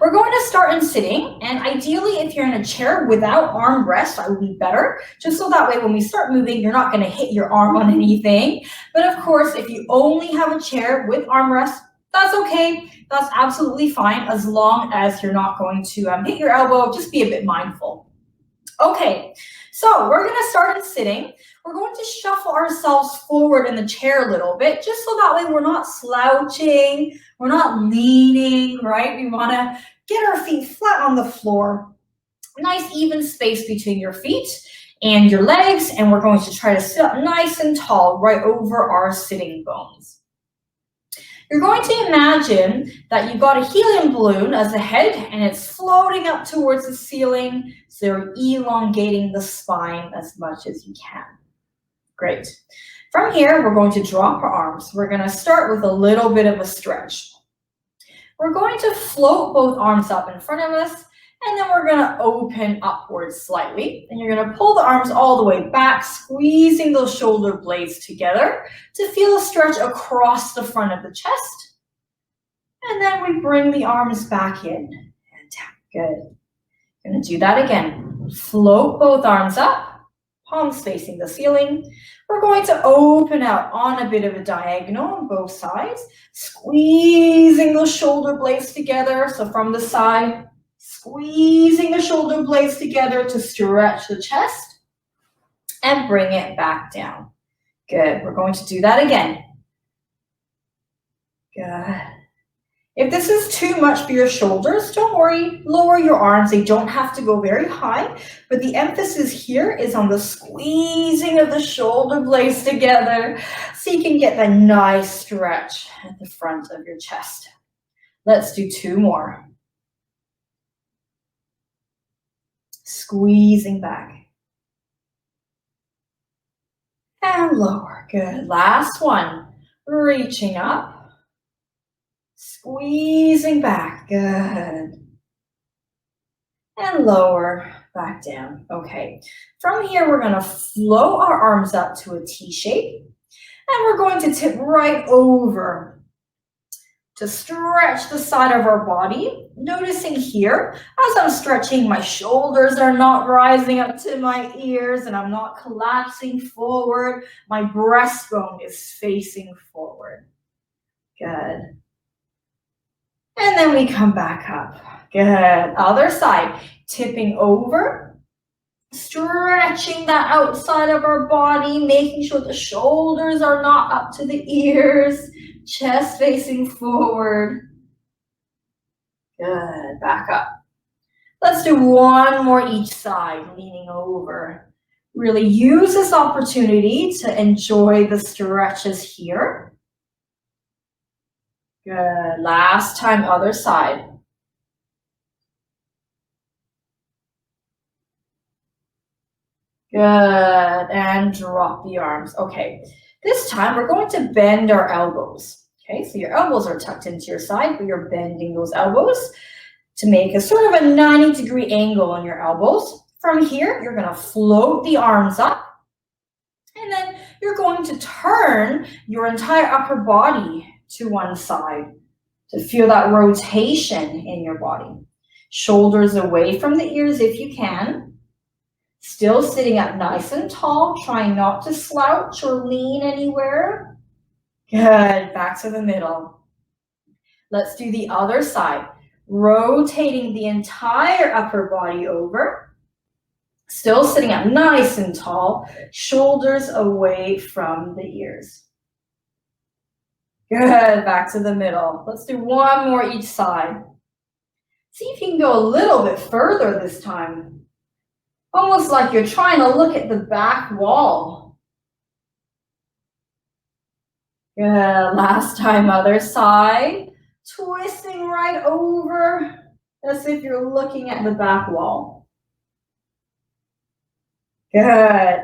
we're going to start in sitting, and ideally if you're in a chair without armrest, that would be better, just so that way when we start moving, you're not going to hit your arm on anything. But of course, if you only have a chair with armrest, that's okay. That's absolutely fine, as long as you're not going to hit your elbow. Just be a bit mindful. Okay, so we're going to start in sitting. We're going to shuffle ourselves forward in the chair a little bit, just so that way we're not slouching, we're not leaning, right? We want to get our feet flat on the floor. Nice even space between your feet and your legs, and we're going to try to sit up nice and tall right over our sitting bones. You're going to imagine that you've got a helium balloon as a head and it's floating up towards the ceiling, so you're elongating the spine as much as you can. Great. From here, we're going to drop our arms. We're going to start with a little bit of a stretch. We're going to float both arms up in front of us, and then we're going to open upwards slightly. And you're going to pull the arms all the way back, squeezing those shoulder blades together to feel a stretch across the front of the chest. And then we bring the arms back in and down. Good. Going to do that again. Float both arms up, palms facing the ceiling. We're going to open out on a bit of a diagonal on both sides, squeezing those shoulder blades together. So from the side, squeezing the shoulder blades together to stretch the chest and bring it back down. Good. We're going to do that again. Good. If this is too much for your shoulders, don't worry, lower your arms. They don't have to go very high, but the emphasis here is on the squeezing of the shoulder blades together so you can get that nice stretch at the front of your chest. Let's do 2 more. Squeezing back. And lower. Good. Last one. Reaching up. Squeezing back. Good. And lower. Back down. Okay. From here, we're going to float our arms up to a T shape. And we're going to tip right over to stretch the side of our body. Noticing here, as I'm stretching, my shoulders are not rising up to my ears and I'm not collapsing forward. My breastbone is facing forward. Good. And then we come back up. Good. Other side, tipping over, stretching that outside of our body, making sure the shoulders are not up to the ears. Chest facing forward. Good. Back up. Let's do 1 more each side, leaning over. Really use this opportunity to enjoy the stretches here. Good. Last time, other side. Good. And drop the arms. Okay. This time, we're going to bend our elbows. Okay, so your elbows are tucked into your side, but you're bending those elbows to make a sort of a 90-degree angle on your elbows. From here, you're going to float the arms up, and then you're going to turn your entire upper body to one side to feel that rotation in your body. Shoulders away from the ears if you can. Still sitting up nice and tall, trying not to slouch or lean anywhere. Good, back to the middle. Let's do the other side. Rotating the entire upper body over. Still sitting up nice and tall, shoulders away from the ears. Good, back to the middle. Let's do 1 more each side. See if you can go a little bit further this time. Almost like you're trying to look at the back wall. Good. Last time, other side. Twisting right over as if you're looking at the back wall. Good.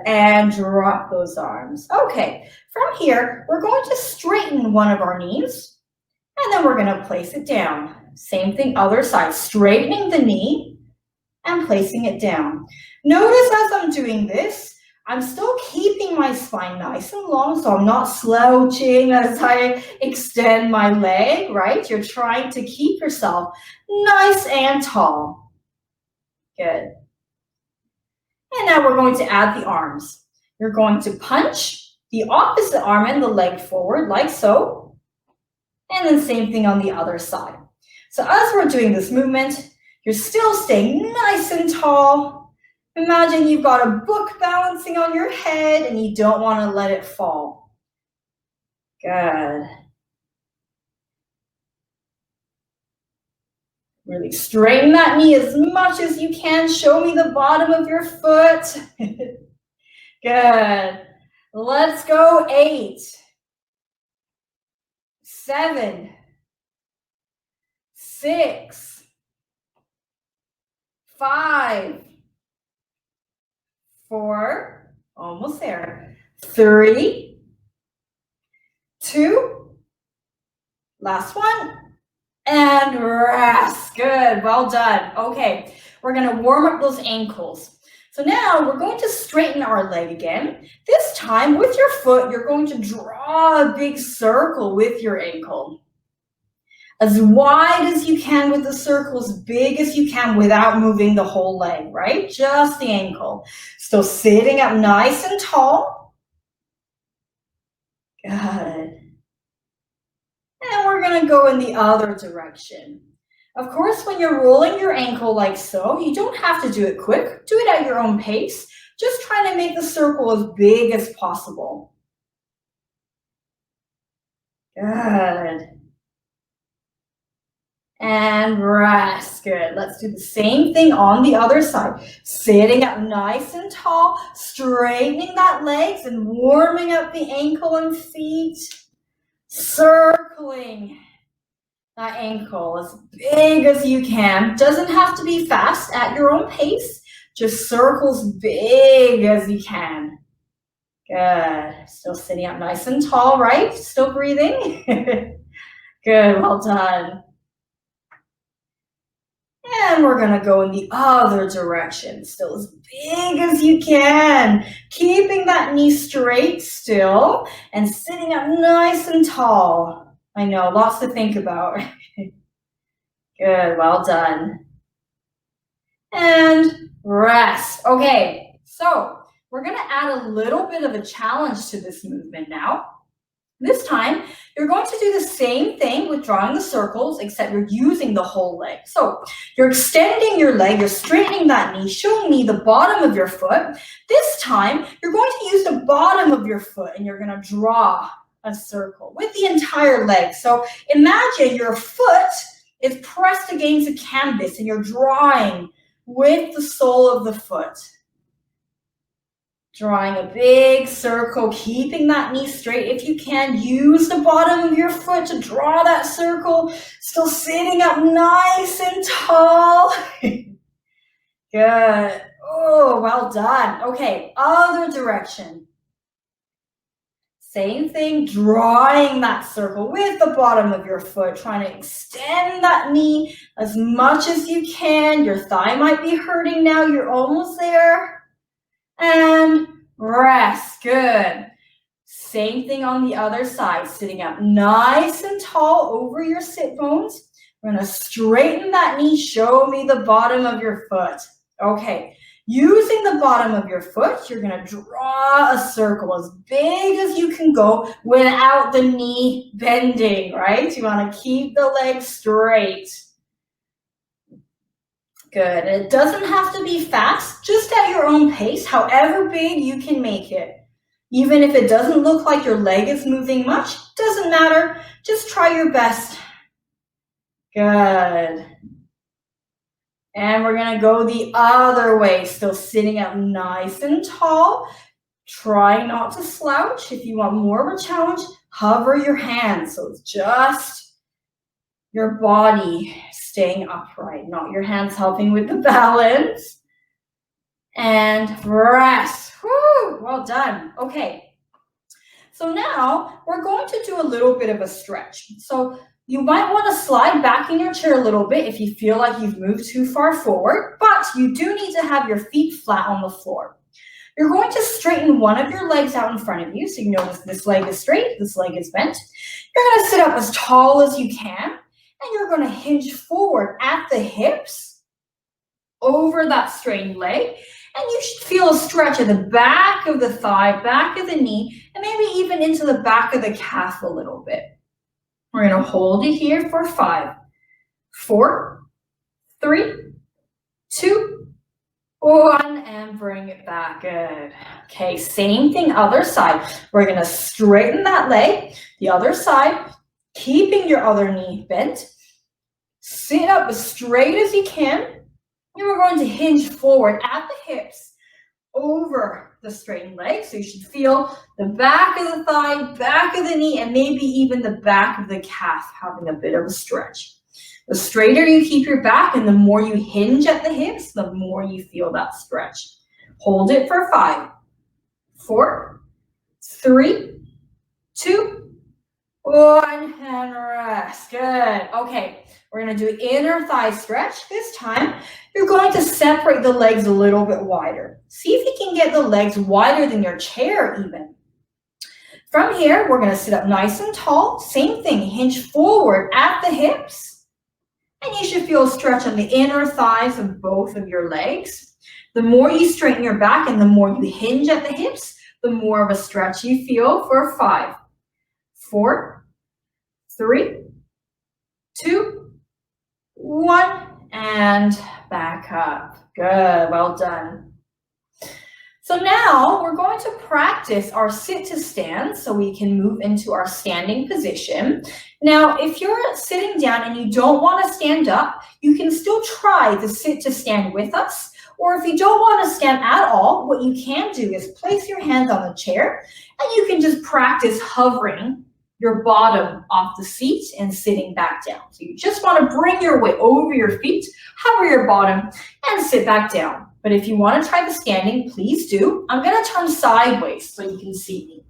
And drop those arms. Okay. From here, we're going to straighten one of our knees, and then we're going to place it down. Same thing, other side. Straightening the knee and placing it down. Notice as I'm doing this, I'm still keeping my spine nice and long, so I'm not slouching as I extend my leg, right? You're trying to keep yourself nice and tall. Good. And now we're going to add the arms. You're going to punch the opposite arm and the leg forward like so. And then same thing on the other side. So as we're doing this movement, you're still staying nice and tall. Imagine you've got a book balancing on your head and you don't want to let it fall. Good. Really straighten that knee as much as you can. Show me the bottom of your foot. Good. Let's go. 8, 7, 6, 5, 4, almost there. 3, 2, last one, and rest. Good, well done. Okay, we're gonna warm up those ankles. So now we're going to straighten our leg again. This time with your foot, you're going to draw a big circle with your ankle. As wide as you can with the circle, as big as you can without moving the whole leg, right? Just the ankle. Still sitting up nice and tall. Good. And we're gonna go in the other direction. Of course, when you're rolling your ankle like so, you don't have to do it quick. Do it at your own pace. Just try to make the circle as big as possible. Good. And rest. Good. Let's do the same thing on the other side. Sitting up nice and tall, straightening that legs and warming up the ankle and feet. Circling that ankle as big as you can. Doesn't have to be fast, at your own pace. Just circles big as you can. Good. Still sitting up nice and tall, right? Still breathing. Good, well done. And we're gonna go in the other direction, still as big as you can. Keeping that knee straight still and sitting up nice and tall. I know, lots to think about. Good, well done. And rest. Okay, so we're gonna add a little bit of a challenge to this movement now. This time, you're going to do the same thing with drawing the circles, except you're using the whole leg. So you're extending your leg, you're straightening that knee, showing me the bottom of your foot. This time, you're going to use the bottom of your foot and you're going to draw a circle with the entire leg. So imagine your foot is pressed against a canvas and you're drawing with the sole of the foot. Drawing a big circle, keeping that knee straight. If you can, use the bottom of your foot to draw that circle. Still sitting up nice and tall. Good. Oh, well done. Okay, other direction. Same thing, drawing that circle with the bottom of your foot, trying to extend that knee as much as you can. Your thigh might be hurting now. You're almost there. And rest. Good. Same thing on the other side, sitting up nice and tall over your sit bones. We're going to straighten that knee. Show me the bottom of your foot. Okay. Using the bottom of your foot, you're going to draw a circle as big as you can go without the knee bending, right? You want to keep the leg straight. Good. It doesn't have to be fast, just at your own pace, however big you can make it. Even if it doesn't look like your leg is moving much, doesn't matter. Just try your best. Good. And we're going to go the other way, still sitting up nice and tall. Try not to slouch. If you want more of a challenge, hover your hands. So it's just your body staying upright, not your hands helping with the balance. And rest. Woo, well done. Okay. So now we're going to do a little bit of a stretch. So you might want to slide back in your chair a little bit if you feel like you've moved too far forward, but you do need to have your feet flat on the floor. You're going to straighten one of your legs out in front of you. So you notice this leg is straight, this leg is bent. You're going to sit up as tall as you can, and you're going to hinge forward at the hips over that straightened leg. And you should feel a stretch at the back of the thigh, back of the knee, and maybe even into the back of the calf a little bit. We're going to hold it here for 5, 4, 3, 2, 1, and bring it back. Good. Okay, same thing, other side. We're going to straighten that leg, the other side, keeping your other knee bent. Sit up as straight as you can. And we're going to hinge forward at the hips over the straightened leg. So you should feel the back of the thigh, back of the knee, and maybe even the back of the calf having a bit of a stretch. The straighter you keep your back and the more you hinge at the hips, the more you feel that stretch. Hold it for 5, 4, 3, 2, 1, and rest. Good. Okay, we're going to do inner thigh stretch. This time, you're going to separate the legs a little bit wider. See if you can get the legs wider than your chair even. From here, we're going to sit up nice and tall. Same thing, hinge forward at the hips. And you should feel a stretch on the inner thighs of both of your legs. The more you straighten your back and the more you hinge at the hips, the more of a stretch you feel for 5, 4, 3, 2, 1, and back up. Good, well done. So now we're going to practice our sit to stand so we can move into our standing position. Now, if you're sitting down and you don't want to stand up, you can still try the sit to stand with us. Or if you don't want to stand at all, what you can do is place your hands on the chair and you can just practice hovering your bottom off the seat and sitting back down. So you just want to bring your weight over your feet, hover your bottom, and sit back down. But if you want to try the standing, please do. I'm going to turn sideways so you can see me.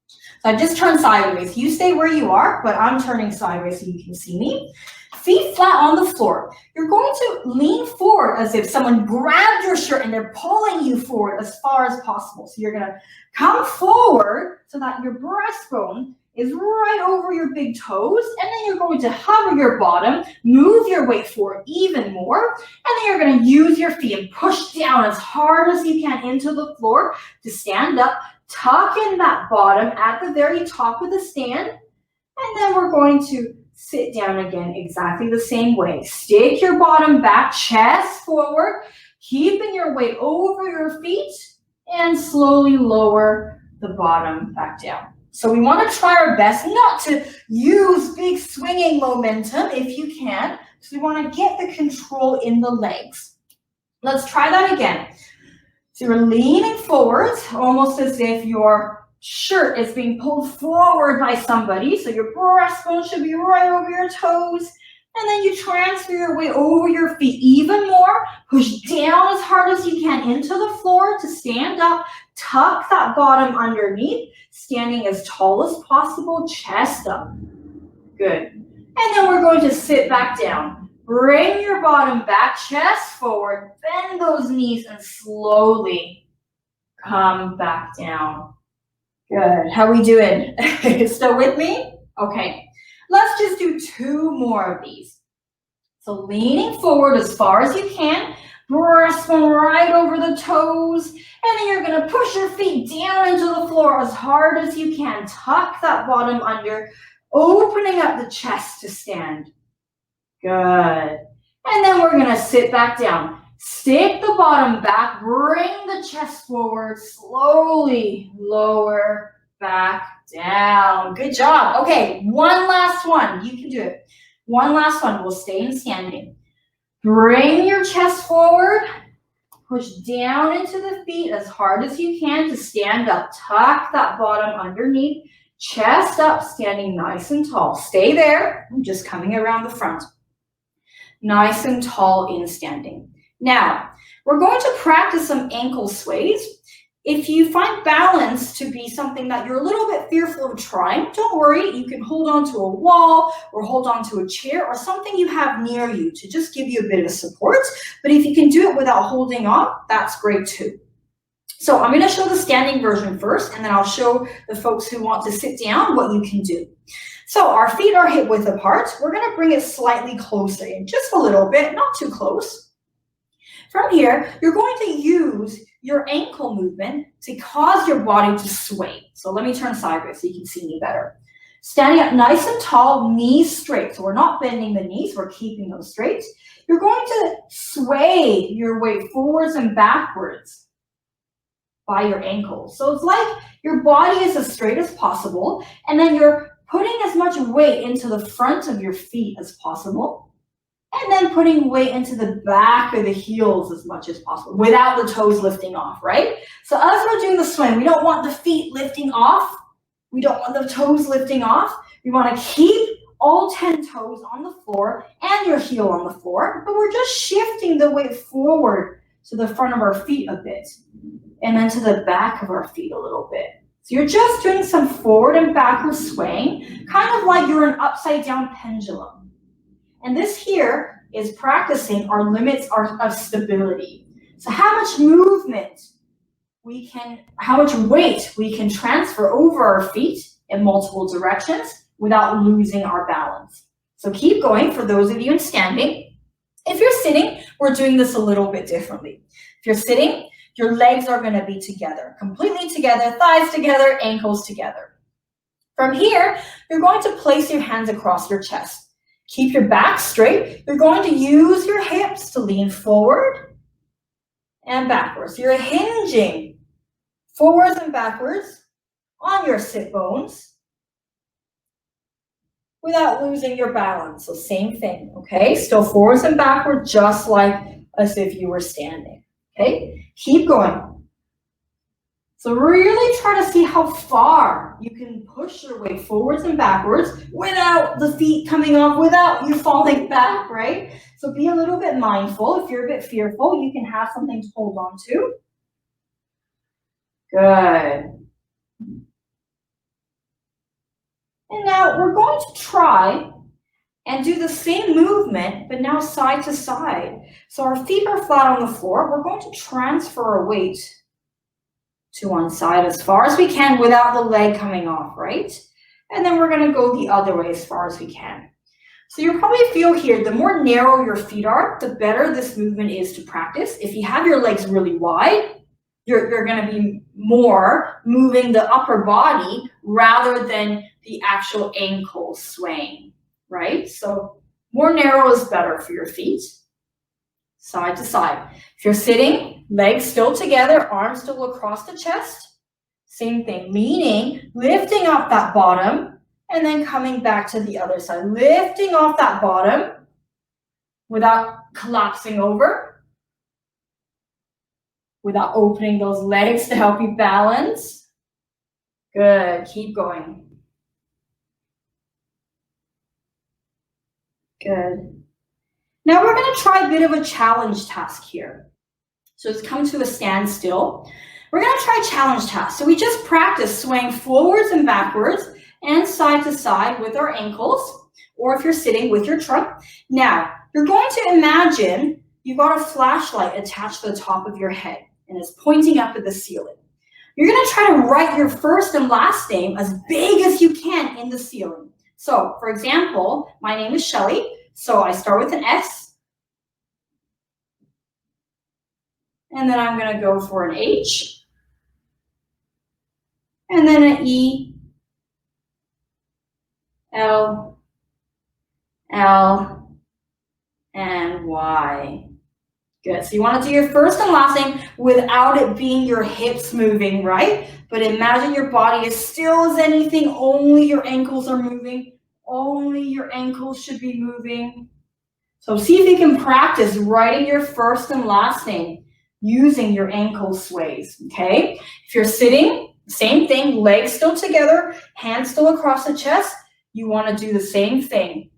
So I just turned sideways. You stay where you are, but I'm turning sideways so you can see me. Feet flat on the floor. You're going to lean forward as if someone grabbed your shirt and they're pulling you forward as far as possible. So you're going to come forward so that your breastbone is right over your big toes, and then you're going to hover your bottom, move your weight forward even more, and then you're going to use your feet and push down as hard as you can into the floor to stand up, tuck in that bottom at the very top of the stand, and then we're going to sit down again exactly the same way. Stick your bottom back, chest forward, keeping your weight over your feet, and slowly lower the bottom back down. So we want to try our best not to use big swinging momentum if you can. So we want to get the control in the legs. Let's try that again. So you're leaning forward, almost as if your shirt is being pulled forward by somebody. So your breastbone should be right over your toes. And then you transfer your weight over your feet even more. Push down as hard as you can into the floor to stand up. Tuck that bottom underneath, standing as tall as possible, chest up. Good. And then we're going to sit back down. Bring your bottom back, chest forward, bend those knees, and slowly come back down. Good. How are we doing? Still with me? Okay. Let's just do 2 more of these. So leaning forward as far as you can, breastbone right over the toes, and then you're going to push your feet down into the floor as hard as you can. Tuck that bottom under, opening up the chest to stand. Good. And then we're going to sit back down. Stick the bottom back, bring the chest forward, slowly lower back down. Good job. Okay, one last one. You can do it. One last one. We'll stay in standing. Bring your chest forward. Push down into the feet as hard as you can to stand up. Tuck that bottom underneath. Chest up, standing nice and tall. Stay there. I'm just coming around the front. Nice and tall in standing. Now, we're going to practice some ankle sways. If you find balance to be something that you're a little bit fearful of trying, don't worry. You can hold on to a wall or hold on to a chair or something you have near you to just give you a bit of support. But if you can do it without holding on, that's great too. So I'm going to show the standing version first, and then I'll show the folks who want to sit down what you can do. So our feet are hip width apart. We're going to bring it slightly closer in, just a little bit, not too close. From here, you're going to use your ankle movement to cause your body to sway. So let me turn sideways so you can see me better. Standing up nice and tall, knees straight. So we're not bending the knees, we're keeping them straight. You're going to sway your weight forwards and backwards by your ankles. So it's like your body is as straight as possible, and then you're putting as much weight into the front of your feet as possible, and then putting weight into the back of the heels as much as possible without the toes lifting off, right? So as we're doing the swing, we don't want the feet lifting off. We don't want the toes lifting off. We want to keep all 10 toes on the floor and your heel on the floor, but we're just shifting the weight forward to the front of our feet a bit, and then to the back of our feet a little bit. So you're just doing some forward and backward swaying, kind of like you're an upside down pendulum. And this here is practicing our limits of stability. So how much movement how much weight we can transfer over our feet in multiple directions without losing our balance. So keep going for those of you in standing. If you're sitting, we're doing this a little bit differently. If you're sitting, your legs are going to be together, completely together, thighs together, ankles together. From here, you're going to place your hands across your chest. Keep your back straight. You're going to use your hips to lean forward and backwards. You're hinging forwards and backwards on your sit bones without losing your balance. So same thing, okay? Still forwards and backwards, just like as if you were standing, okay? Keep going. So really try to see how far you can push your way forwards and backwards without the feet coming off, without you falling back, right? So be a little bit mindful. If you're a bit fearful, you can have something to hold on to. Good. And now we're going to try and do the same movement, but now side to side. So our feet are flat on the floor. We're going to transfer our weight to one side as far as we can without the leg coming off, right? And then we're going to go the other way as far as we can. So you'll probably feel here, the more narrow your feet are, the better this movement is to practice. If you have your legs really wide, you're going to be more moving the upper body rather than the actual ankle swaying, right? So more narrow is better for your feet, side to side. If you're sitting, legs still together, arms still across the chest, same thing, leaning, lifting up that bottom, and then coming back to the other side, lifting off that bottom without collapsing over, without opening those legs to help you balance. Good, keep going. Good. Now we're going to try a bit of a challenge task here. So it's come to a standstill. We're going to try challenge task. So we just practice swaying forwards and backwards and side to side with our ankles, or if you're sitting with your trunk. Now, you're going to imagine you've got a flashlight attached to the top of your head, and it's pointing up at the ceiling. You're going to try to write your first and last name as big as you can in the ceiling. So, for example, my name is Shelly, so I start with an S, and then I'm going to go for an H, and then an E, L, L, and Y. Good. So you want to do your first and last name without it being your hips moving, right? But imagine your body is still as anything, only your ankles are moving. Only your ankles should be moving. So see if you can practice writing your first and last name using your ankle sways, okay? If you're sitting, same thing, legs still together, hands still across the chest. You want to do the same thing.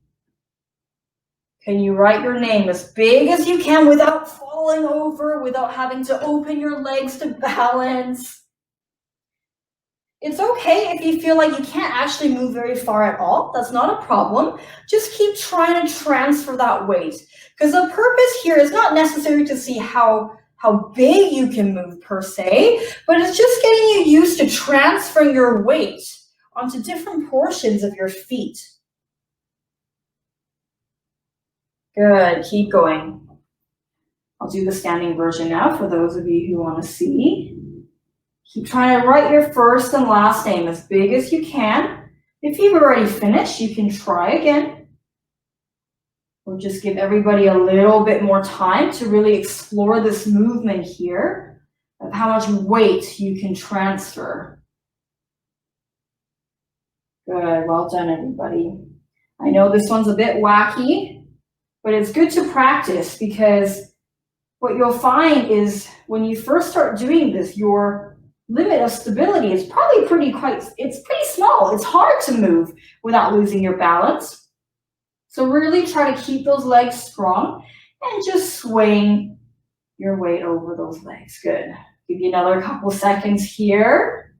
Can you write your name as big as you can without falling over, without having to open your legs to balance? It's okay if you feel like you can't actually move very far at all. That's not a problem. Just keep trying to transfer that weight. Because the purpose here is not necessarily to see how how big you can move per se, but it's just getting you used to transferring your weight onto different portions of your feet. Good, keep going. I'll do the standing version now for those of you who want to see. Keep trying to write your first and last name as big as you can. If you've already finished, you can try again. We'll just give everybody a little bit more time to really explore this movement here of how much weight you can transfer. Good, well done everybody. I know this one's a bit wacky, but it's good to practice because what you'll find is when you first start doing this, your limit of stability is probably it's pretty small. It's hard to move without losing your balance. So really try to keep those legs strong and just swing your weight over those legs. Good. Give you another couple seconds here.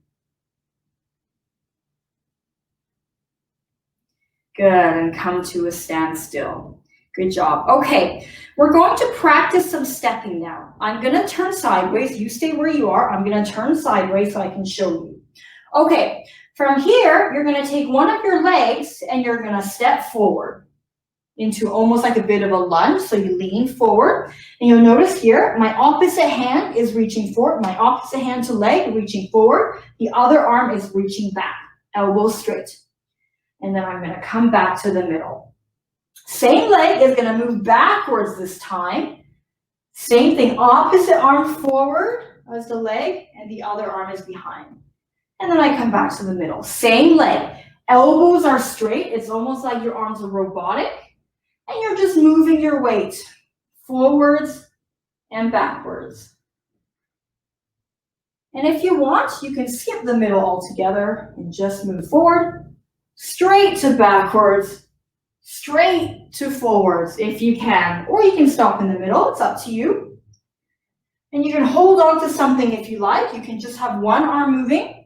Good, and come to a standstill. Good job. Okay, we're going to practice some stepping now. I'm going to turn sideways. You stay where you are. I'm going to turn sideways so I can show you. Okay, from here, you're going to take one of your legs and you're going to step forward into almost like a bit of a lunge. So you lean forward and you'll notice here, my opposite hand is reaching forward. My opposite hand to leg reaching forward. The other arm is reaching back, elbow straight. And then I'm going to come back to the middle. Same leg is going to move backwards this time. Same thing, opposite arm forward as the leg, and the other arm is behind. And then I come back to the middle. Same leg. Elbows are straight. It's almost like your arms are robotic. And you're just moving your weight forwards and backwards. And if you want, you can skip the middle altogether and just move forward, straight to backwards, straight to forwards if you can, or you can stop in the middle, it's up to you. And you can hold on to something if you like. You can just have one arm moving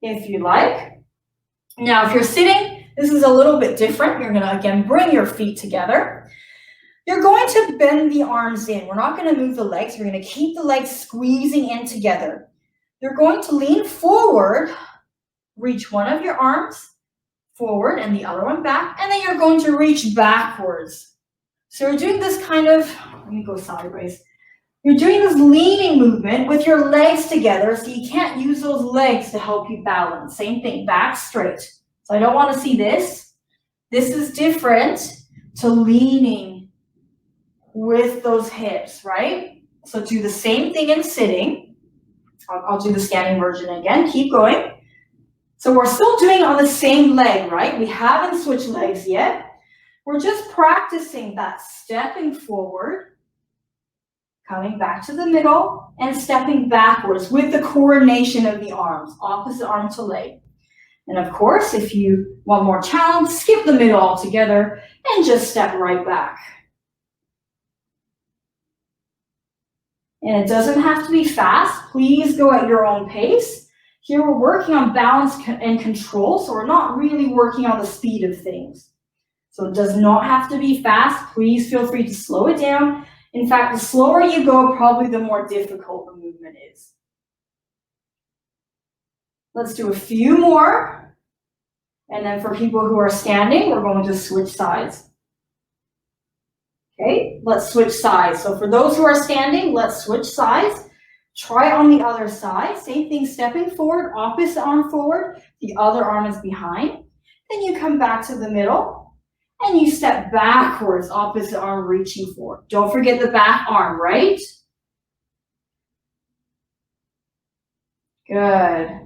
if you like. Now, if you're sitting, this is a little bit different. You're gonna, again, bring your feet together. You're going to bend the arms in. We're not gonna move the legs. We're gonna keep the legs squeezing in together. You're going to lean forward, reach one of your arms forward and the other one back, and then you're going to reach backwards. So you're doing this kind of, let me go sideways. You're doing this leaning movement with your legs together, so you can't use those legs to help you balance. Same thing, back straight. So I don't want to see this. This is different to leaning with those hips, right? So do the same thing in sitting. I'll do the standing version again. Keep going. So we're still doing it on the same leg, right? We haven't switched legs yet. We're just practicing that stepping forward, coming back to the middle, and stepping backwards with the coordination of the arms, opposite arm to leg. And of course, if you want more challenge, skip the middle altogether and just step right back. And it doesn't have to be fast. Please go at your own pace. Here we're working on balance and control, so we're not really working on the speed of things. So it does not have to be fast. Please feel free to slow it down. In fact, the slower you go, probably the more difficult the movement is. Let's do a few more. And then for people who are standing, we're going to switch sides. Okay, let's switch sides. So for those who are standing, let's switch sides. Try on the other side. Same thing, stepping forward, opposite arm forward, the other arm is behind. Then you come back to the middle and you step backwards, opposite arm reaching forward. Don't forget the back arm, right? Good.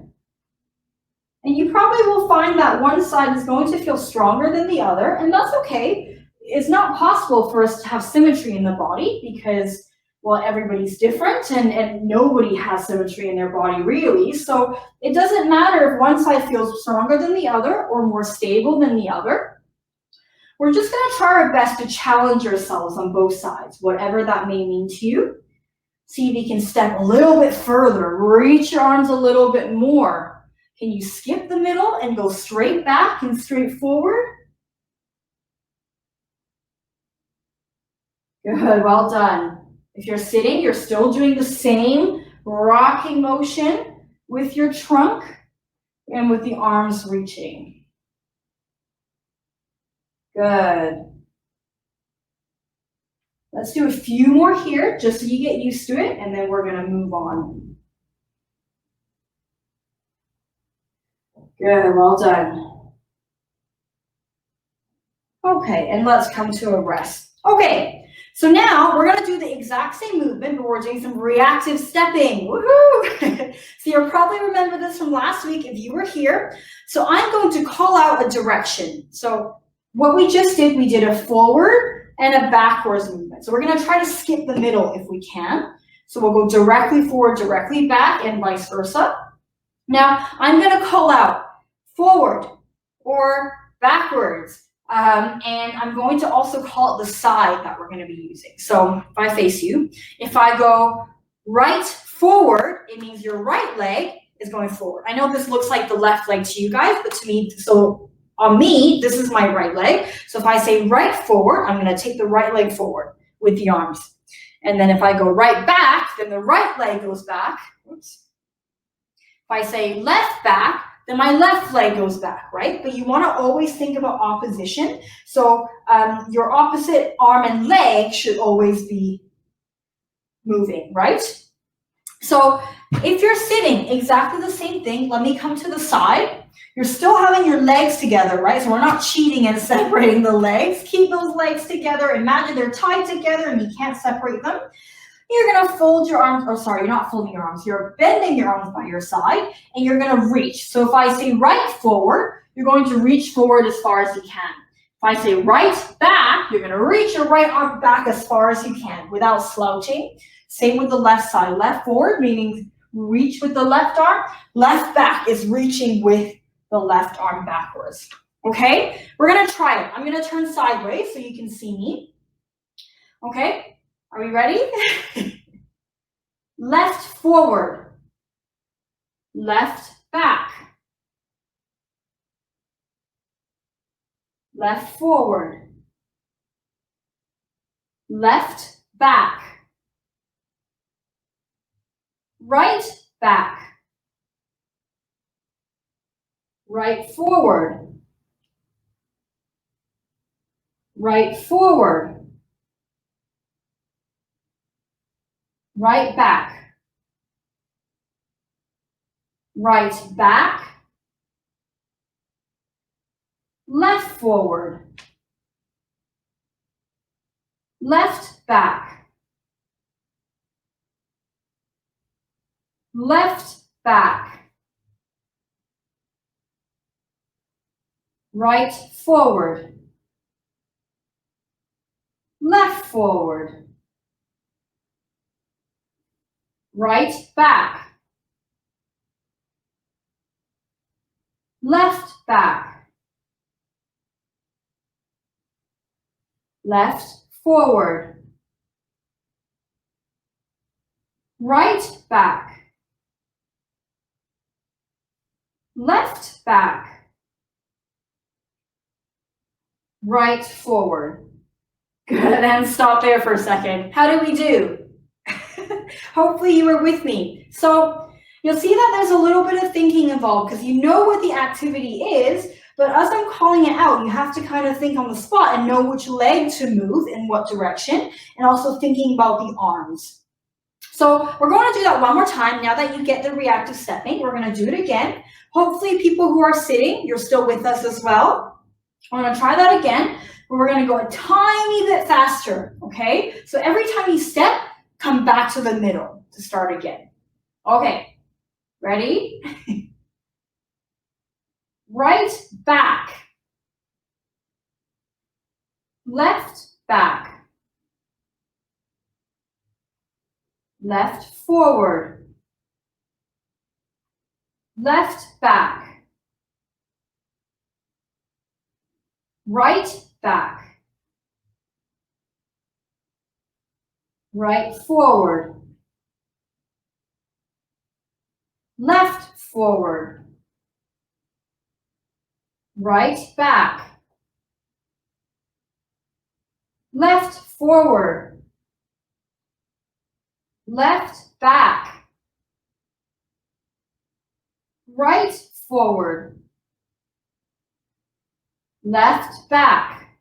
And you probably will find that one side is going to feel stronger than the other, and that's okay. It's not possible for us to have symmetry in the body because, well, everybody's different and nobody has symmetry in their body really. So it doesn't matter if one side feels stronger than the other or more stable than the other. We're just going to try our best to challenge ourselves on both sides, whatever that may mean to you. See if you can step a little bit further, reach your arms a little bit more. Can you skip the middle and go straight back and straight forward? Good, well done. If you're sitting, you're still doing the same rocking motion with your trunk and with the arms reaching. Good. Let's do a few more here, just so you get used to it, and then we're gonna move on. Good, well done. Okay, and let's come to a rest. Okay, so now we're gonna do the exact same movement, but we're doing some reactive stepping. Woohoo! So you'll probably remember this from last week if you were here. So I'm going to call out a direction. So what we just did, we did a forward and a backwards movement. So we're gonna try to skip the middle if we can. So we'll go directly forward, directly back, and vice versa. Now I'm gonna call out forward or backwards. And I'm going to also call it the side that we're going to be using. So if I face you, if I go right forward, it means your right leg is going forward. I know this looks like the left leg to you guys, but to me, so on me, this is my right leg. So if I say right forward, I'm going to take the right leg forward with the arms. And then if I go right back, then the right leg goes back. Oops. If I say left back, then my left leg goes back, right? But you want to always think about opposition. So your opposite arm and leg should always be moving, right? So if you're sitting, exactly the same thing. Let me come to the side. You're still having your legs together, right? So we're not cheating and separating the legs. Keep those legs together. Imagine they're tied together and you can't separate them. You're going to fold your arms, or sorry, you're not folding your arms, you're bending your arms by your side, and you're going to reach. So if I say right forward, you're going to reach forward as far as you can. If I say right back, you're going to reach your right arm back as far as you can without slouching. Same with the left side. Left forward, meaning reach with the left arm. Left back is reaching with the left arm backwards. Okay? We're going to try it. I'm going to turn sideways so you can see me. Okay? Are we ready? Left forward, left back, left forward, left back, right back, right forward, right forward, right back, right back, left forward, left back, left back, right forward, left forward, right back, left back, left forward, right back, left back, right forward. Good, and stop there for a second. How did we do? Hopefully you were with me. So you'll see that there's a little bit of thinking involved because you know what the activity is, but as I'm calling it out, you have to kind of think on the spot and know which leg to move in what direction, and also thinking about the arms. So we're going to do that one more time. Now that you get the reactive stepping, we're going to do it again. Hopefully people who are sitting, you're still with us as well. We're going to try that again, but we're going to go a tiny bit faster, okay? So every time you step, come back to the middle to start again. Okay, ready? Right back, left back, left forward, left back, right back, right forward, left forward, right back, left forward, left back, right forward, left back,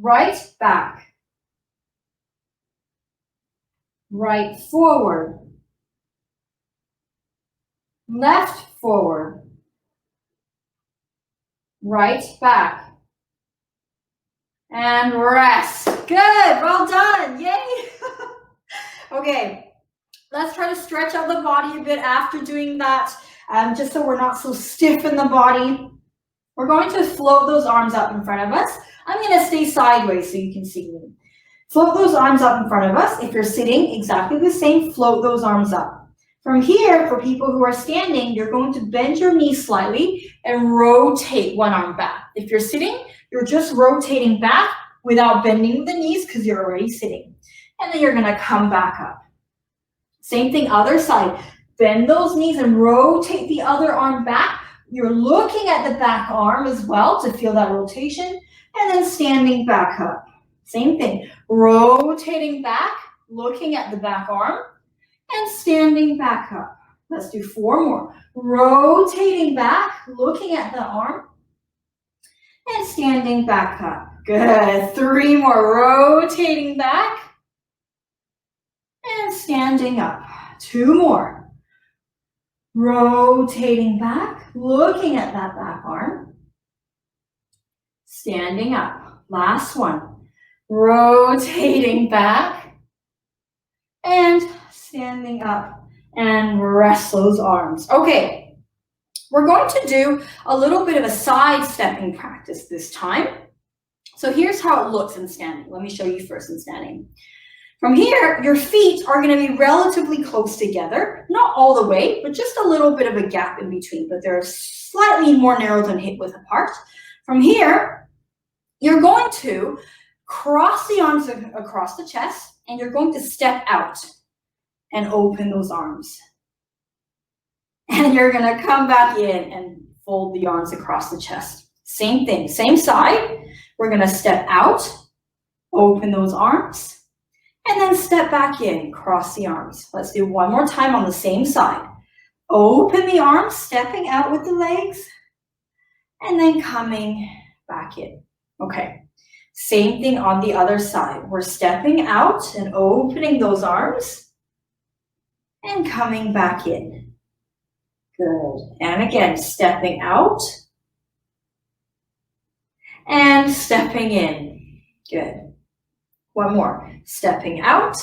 right back, right forward, left forward, right back, and rest. Good, well done, yay. Okay, let's try to stretch out the body a bit after doing that, just so we're not so stiff in the body. We're going to float those arms up in front of us. I'm going to stay sideways so you can see me. Float those arms up in front of us. If you're sitting, exactly the same, float those arms up. From here, for people who are standing, you're going to bend your knees slightly and rotate one arm back. If you're sitting, you're just rotating back without bending the knees because you're already sitting. And then you're going to come back up. Same thing, other side. Bend those knees and rotate the other arm back. You're looking at the back arm as well to feel that rotation, and then standing back up. Same thing, rotating back, looking at the back arm, and standing back up. Let's do 4 more. Rotating back, looking at the arm, and standing back up. Good. 3 more. Rotating back, and standing up. 2 more. Rotating back, looking at that back arm, standing up. Last one. Rotating back and standing up, and rest those arms. Okay, we're going to do a little bit of a side stepping practice this time. So here's how it looks in standing. Let me show you first in standing. From here, your feet are going to be relatively close together, not all the way, but just a little bit of a gap in between, but they're slightly more narrow than hip width apart. From here, you're going to cross the arms across the chest, and you're going to step out and open those arms. And you're going to come back in and fold the arms across the chest. Same thing, same side. We're going to step out, open those arms, and then step back in, cross the arms. Let's do one more time on the same side. Open the arms, stepping out with the legs, and then coming back in. Okay, same thing on the other side. We're stepping out and opening those arms and coming back in. Good. And again, stepping out and stepping in. Good. One more. Stepping out,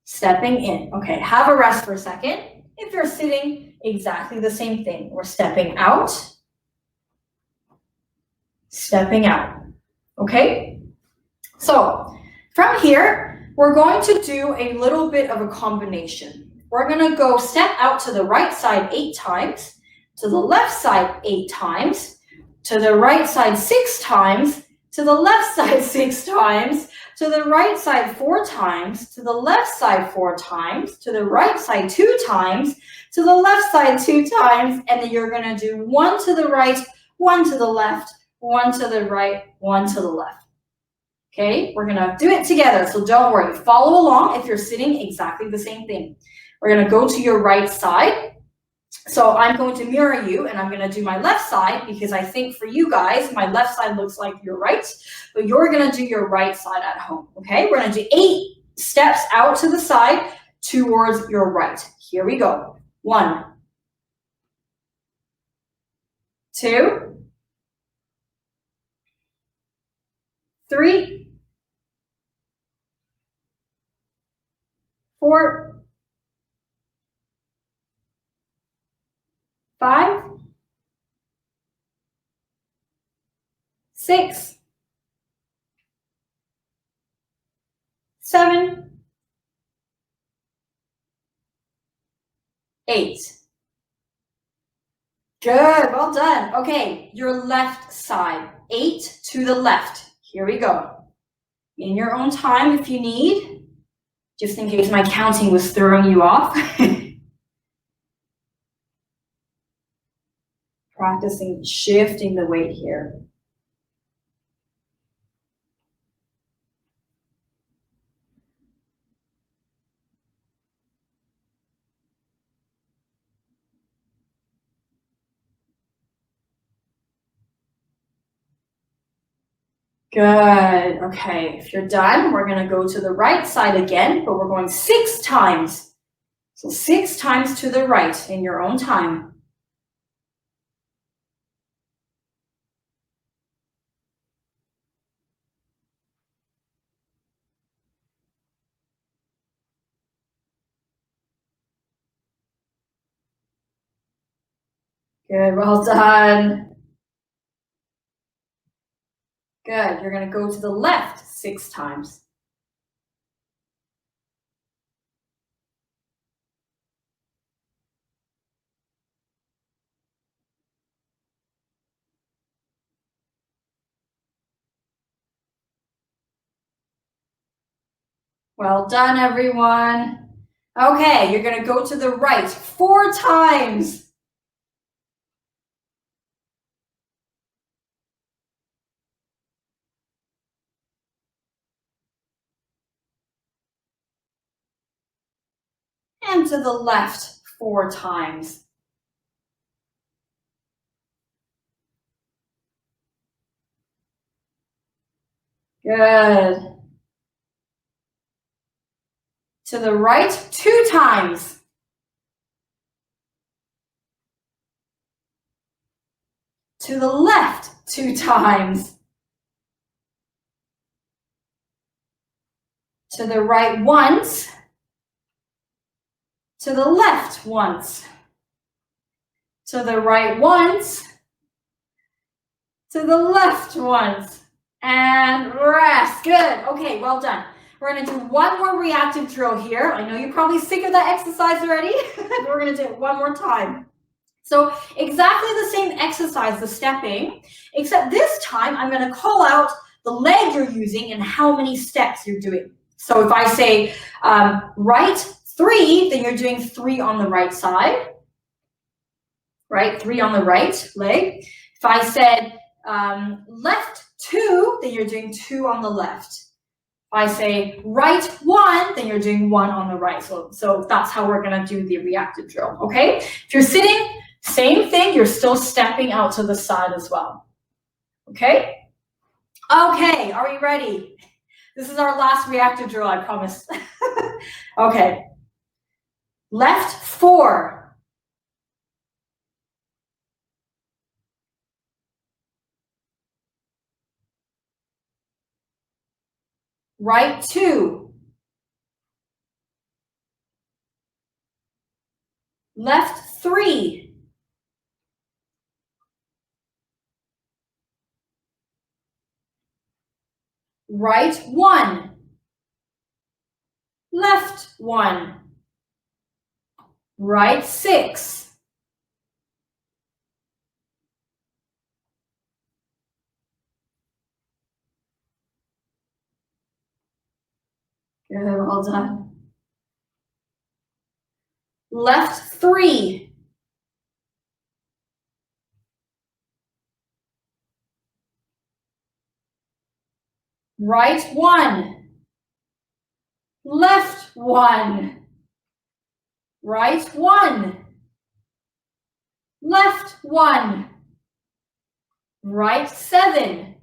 stepping in. Okay, have a rest for a second. If you're sitting, exactly the same thing. We're stepping out, stepping out. Okay? So, from here, we're going to do a little bit of a combination. We're going to go step out to the right side 8 times, to the left side 8 times, to the right side 6 times, to the left side 6 times, to the right side 4 times, to the left side 4 times, to the right side 2 times, to the left side 2 times, and then you're going to do 1 to the right, 1 to the left, 1 to the right, 1 to the left. Okay, we're going to do it together, so don't worry. Follow along if you're sitting, exactly the same thing. We're going to go to your right side. So I'm going to mirror you, and I'm going to do my left side because I think for you guys, my left side looks like your right, but you're going to do your right side at home, okay? We're going to do 8 steps out to the side towards your right. Here we go. 1, 2, 3, 4, 5, 6, 7, 8. Good, well done. Okay, your left side, 8 to the left. Here we go. In your own time if you need, just in case my counting was throwing you off. Practicing shifting the weight here. Good. Okay, if you're done, we're going to go to the right side again, but we're going 6 times. So 6 times to the right in your own time. Good, well done. Good, you're going to go to the left 6 times. Well done, everyone. Okay, you're going to go to the right 4 times. And to the left 4 times. Good. To the right 2 times. To the left 2 times. To the right once. To the left once. To the right once. To the left once. And rest. Good. Okay, well done. We're going to do one more reactive drill here. I know you're probably sick of that exercise already. We're going to do it one more time. So exactly the same exercise, the stepping, except this time I'm going to call out the leg you're using and how many steps you're doing. So if I say right 3, then you're doing 3 on the right side, right? 3 on the right leg. If I said left 2, then you're doing 2 on the left. If I say right 1, then you're doing 1 on the right. So that's how we're going to do the reactive drill, okay? If you're sitting, same thing, you're still stepping out to the side as well, okay? Okay, are you ready? This is our last reactive drill, I promise. Okay. Left 4. Right 2. Left 3. Right 1. Left 1. Right 6. Good, well done. Left 3. Right 1. Left 1. Right 1. Left 1. Right 7.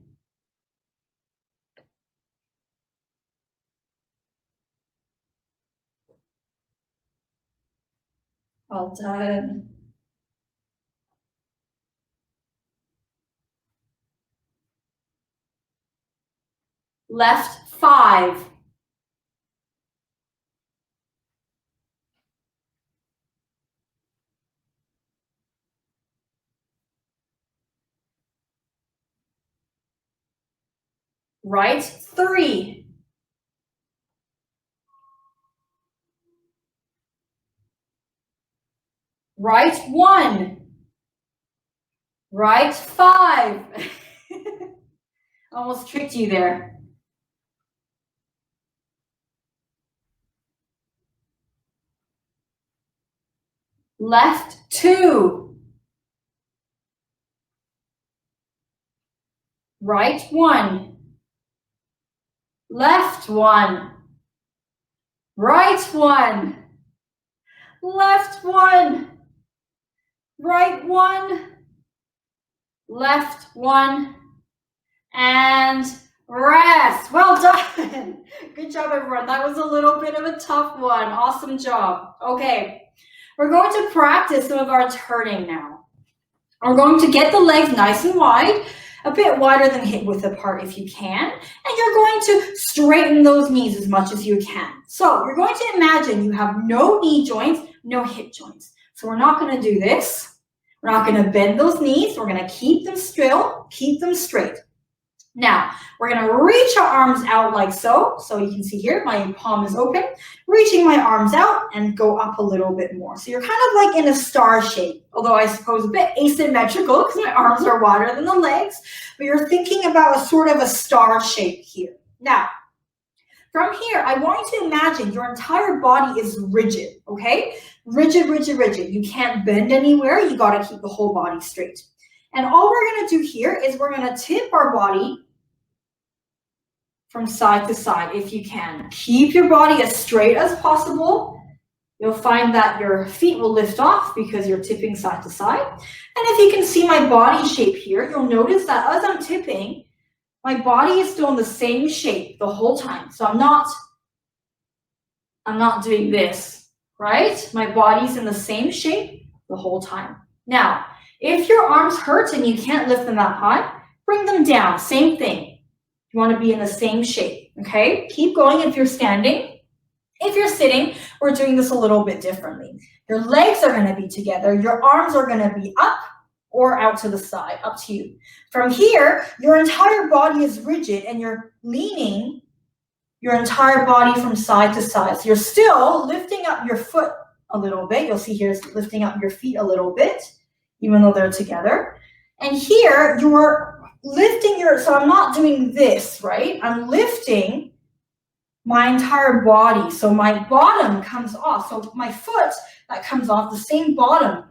Well done. Left 5. Right 3. Right 1. Right 5. Almost tricked you there. Left 2. Right 1. Left 1. Right 1. Left 1. Right 1. Left 1. And Rest. Well done. Good job, everyone. That was a little bit of a tough one. Awesome job. Okay, we're going to practice some of our turning now. We're going to get the legs nice and wide, a bit wider than hip width apart if you can, and you're going to straighten those knees as much as you can. So you're going to imagine you have no knee joints, no hip joints. So we're not going to do this. We're not going to bend those knees. We're going to keep them still, keep them straight. Now, we're going to reach our arms out like so. So you can see here, my palm is open, reaching my arms out and go up a little bit more. So you're kind of like in a star shape, although I suppose a bit asymmetrical because my arms are wider than the legs, but you're thinking about a sort of a star shape here. Now, from here, I want you to imagine your entire body is rigid, okay? Rigid, rigid, rigid. You can't bend anywhere. You got to keep the whole body straight. And all we're going to do here is we're going to tip our body from side to side if you can. Keep your body as straight as possible. You'll find that your feet will lift off because you're tipping side to side. And if you can see my body shape here, you'll notice that as I'm tipping, my body is still in the same shape the whole time. So I'm not doing this, right? My body's in the same shape the whole time. Now, if your arms hurt and you can't lift them that high, bring them down. Same thing. You want to be in the same shape, okay? Keep going if you're standing. If you're sitting, we're doing this a little bit differently. Your legs are going to be together. Your arms are going to be up or out to the side, up to you. From here, your entire body is rigid and you're leaning your entire body from side to side. So you're still lifting up your foot a little bit. You'll see here is lifting up your feet a little bit, even though they're together. And here, you're lifting so I'm not doing this, right? I'm lifting my entire body. So my bottom comes off. So my foot that comes off, the same bottom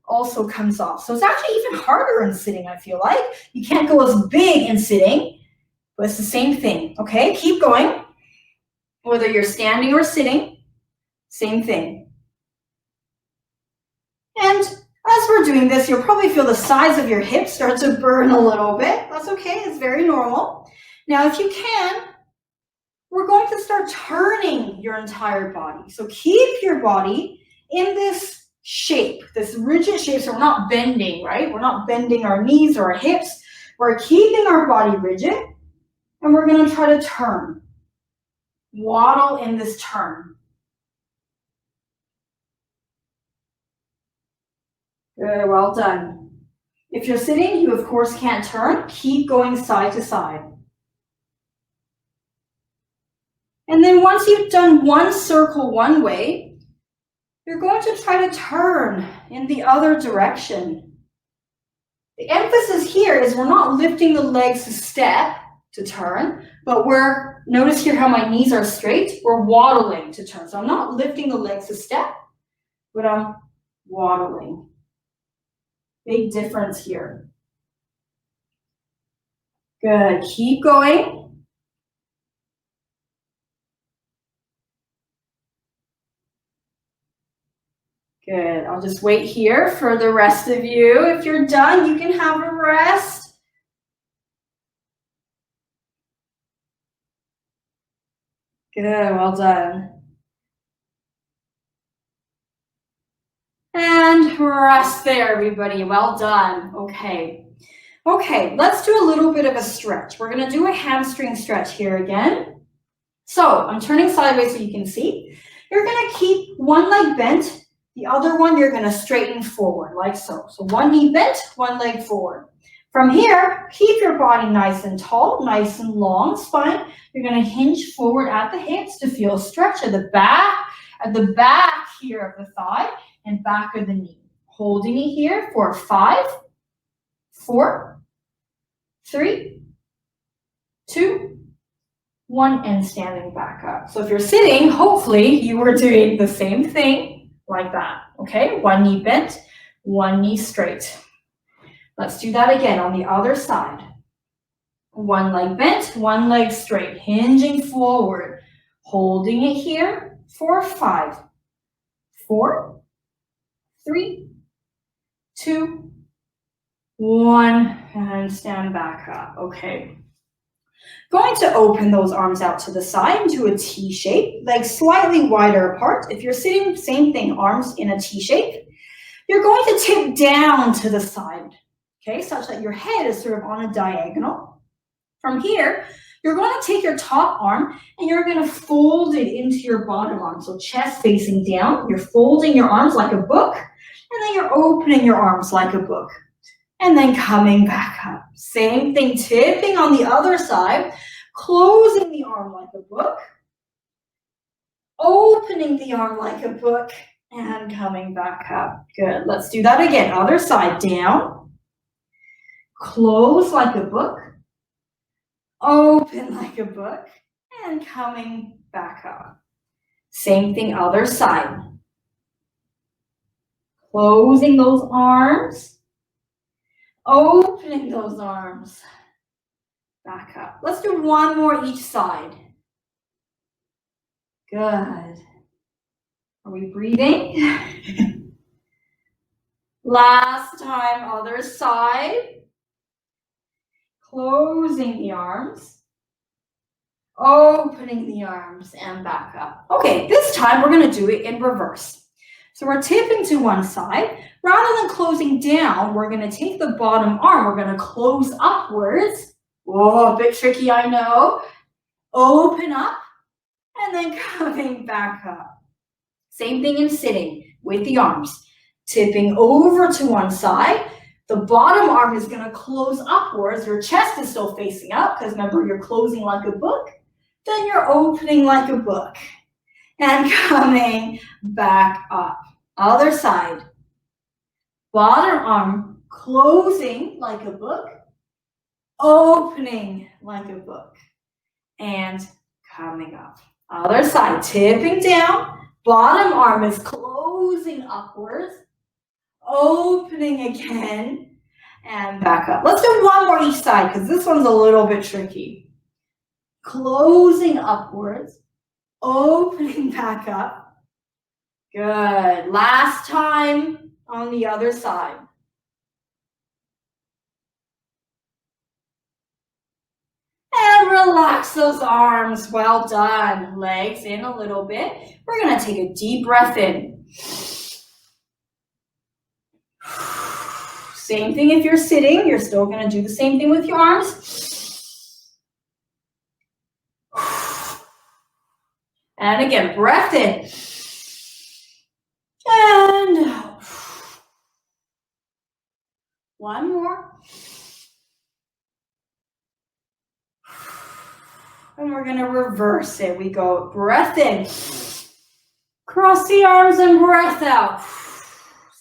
also comes off. So it's actually even harder in sitting, I feel like. You can't go as big in sitting, but it's the same thing, okay? Keep going. Whether you're standing or sitting, same thing. And as we're doing this, you'll probably feel the sides of your hips start to burn a little bit. That's okay, it's very normal. Now, if you can, we're going to start turning your entire body. So keep your body in this shape, this rigid shape, so we're not bending, right? We're not bending our knees or our hips. We're keeping our body rigid, and we're going to try to turn. Waddle in this turn. Good, well done. If you're sitting, you of course can't turn. Keep going side to side. And then once you've done one circle one way, you're going to try to turn in the other direction. The emphasis here is we're not lifting the legs to step to turn, but notice here how my knees are straight. We're waddling to turn. So I'm not lifting the legs to step, but I'm waddling. Big difference here. Good, keep going. Good, I'll just wait here for the rest of you. If you're done, you can have a rest. Good, well done. And rest there, everybody. Well done. Okay. Okay, let's do a little bit of a stretch. We're going to do a hamstring stretch here again. So I'm turning sideways so you can see. You're going to keep one leg bent. The other one you're going to straighten forward like so. So one knee bent, one leg forward. From here, keep your body nice and tall, nice and long spine. You're going to hinge forward at the hips to feel stretch at the back here of the thigh and back of the knee. Holding it here for 5, 4, 3, 2, 1, and standing back up. So if you're sitting, hopefully you were doing the same thing like that, okay? One knee bent, one knee straight. Let's do that again on the other side. One leg bent, one leg straight, hinging forward, holding it here for 5, 4, 3, 2, 1, and stand back up. Okay. Going to open those arms out to the side into a T shape, legs slightly wider apart. If you're sitting, same thing, arms in a T shape. You're going to tip down to the side, okay, such that your head is sort of on a diagonal. From here, you're going to take your top arm and you're going to fold it into your bottom arm. So chest facing down, you're folding your arms like a book, and then you're opening your arms like a book. And then coming back up. Same thing, tipping on the other side, closing the arm like a book, opening the arm like a book, and coming back up. Good. Let's do that again. Other side, down, close like a book, open like a book, and coming back up. Same thing, other side. Closing those arms, opening those arms, back up. Let's do one more each side. Good. Are we breathing? Last time, other side. Closing the arms, opening the arms, and back up. Okay, this time we're going to do it in reverse. So we're tipping to one side. Rather than closing down, we're going to take the bottom arm. We're going to close upwards. Whoa, a bit tricky, I know. Open up, and then coming back up. Same thing in sitting with the arms. Tipping over to one side. The bottom arm is going to close upwards. Your chest is still facing up because remember, you're closing like a book. Then you're opening like a book. And coming back up. Other side. Bottom arm closing like a book. Opening like a book. And coming up. Other side. Tipping down. Bottom arm is closing upwards. Opening again. And back up. Let's do one more each side because this one's a little bit tricky. Closing upwards. Opening back up. Good. Last time on the other side. And relax those arms. Well done. Legs in a little bit. We're going to take a deep breath in. Same thing if you're sitting. You're still going to do the same thing with your arms. And again, breath in. And out. One more. And we're going to reverse it. We go breath in. Cross the arms and breath out.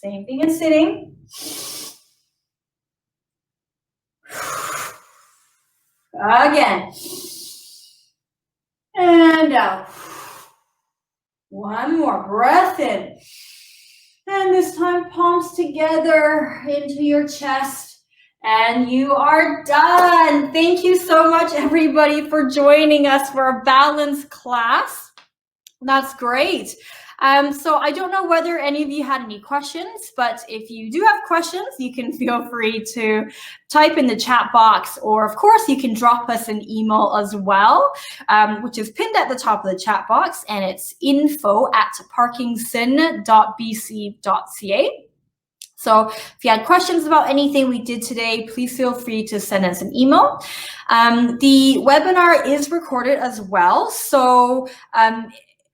Same thing in sitting. Again. And out. One more. Breath in. And this time, palms together into your chest. And you are done. Thank you so much, everybody, for joining us for a balance class. That's great. So I don't know whether any of you had any questions, but if you do have questions, you can feel free to type in the chat box, or of course you can drop us an email as well, which is pinned at the top of the chat box, and it's info@parkinson.bc.ca. So if you had questions about anything we did today, please feel free to send us an email. The webinar is recorded as well. So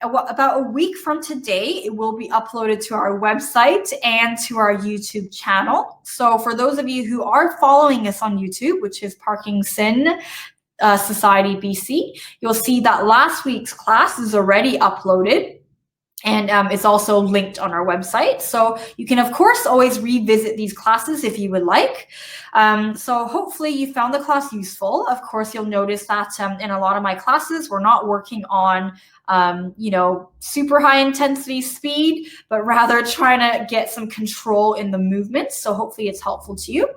about a week from today, it will be uploaded to our website and to our YouTube channel. So for those of you who are following us on YouTube, which is Parkinson Society BC, you'll see that last week's class is already uploaded. And it's also linked on our website. So you can, of course, always revisit these classes if you would like. So hopefully you found the class useful. Of course, you'll notice that in a lot of my classes, we're not working on, super high intensity speed, but rather trying to get some control in the movements. So hopefully it's helpful to you.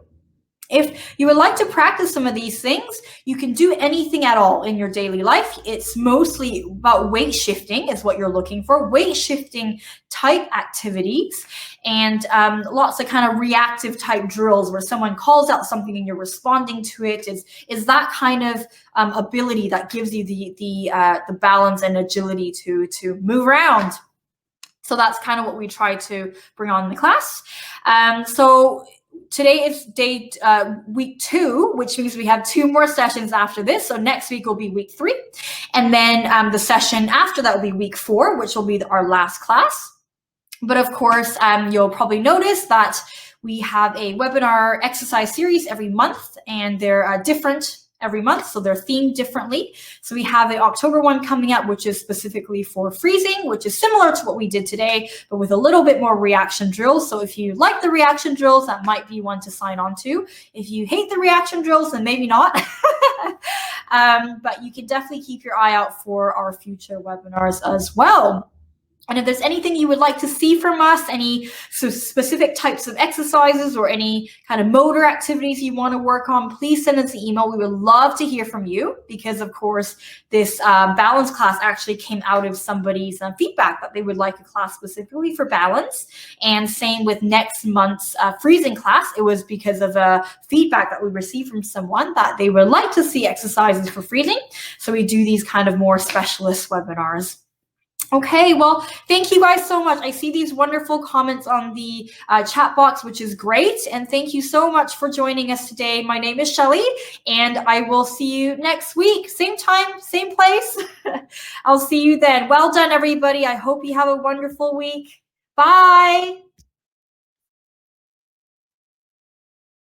If you would like to practice some of these things, you can do anything at all in your daily life. It's mostly about weight shifting is what you're looking for, weight shifting type activities, and lots of kind of reactive type drills where someone calls out something and you're responding to it. Is that kind of ability that gives you the balance and agility to move around. So that's kind of what we try to bring on in the class. So today is week 2, which means we have 2 more sessions after this. So next week will be week 3. And then the session after that will be week 4, which will be our last class. But of course, you'll probably notice that we have a webinar exercise series every month, and they're different every month, so they're themed differently. So we have the October one coming up, which is specifically for freezing, which is similar to what we did today, but with a little bit more reaction drills. So if you like the reaction drills, that might be one to sign on to. If you hate the reaction drills, then maybe not. But you can definitely keep your eye out for our future webinars as well. And if there's anything you would like to see from us, any specific types of exercises or any kind of motor activities you want to work on, please send us an email. We would love to hear from you because, of course, this balance class actually came out of somebody's feedback that they would like a class specifically for balance. And same with next month's freezing class. It was because of a feedback that we received from someone that they would like to see exercises for freezing. So we do these kind of more specialist webinars. Okay, well, thank you guys so much. I see these wonderful comments on the chat box, which is great. And thank you so much for joining us today. My name is Shelly, and I will see you next week. Same time, same place. I'll see you then. Well done, everybody. I hope you have a wonderful week. Bye.